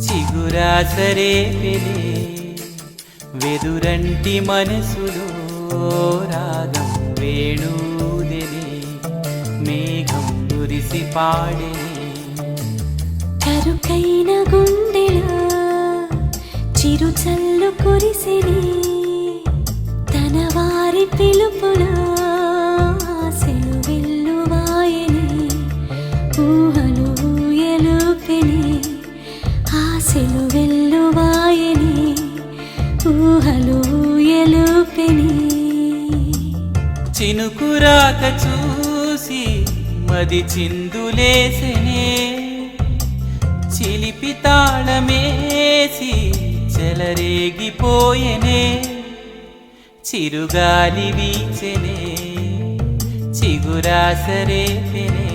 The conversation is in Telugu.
చిగురాసరే పెనే వెదురంటి మనసులో రాగం వేణూదెనే మేఘం మురిసి పాడెనే కరుకైన గుండెలో చిరు చల్లు కురిసిని తన వారి పిలుపులో ఆశలు వెల్లువాయని ఊహలు ఊయలుపెని ఆశలు వెల్లువాయని ఊహలు ఊయలుపెని చినుకురాక చూసి మది చిందులేసెనే చిలిపి తాళమేసి చెలరేగిపోయెనే చిరుగాలి వీచెనే చిగురాసరే పెనే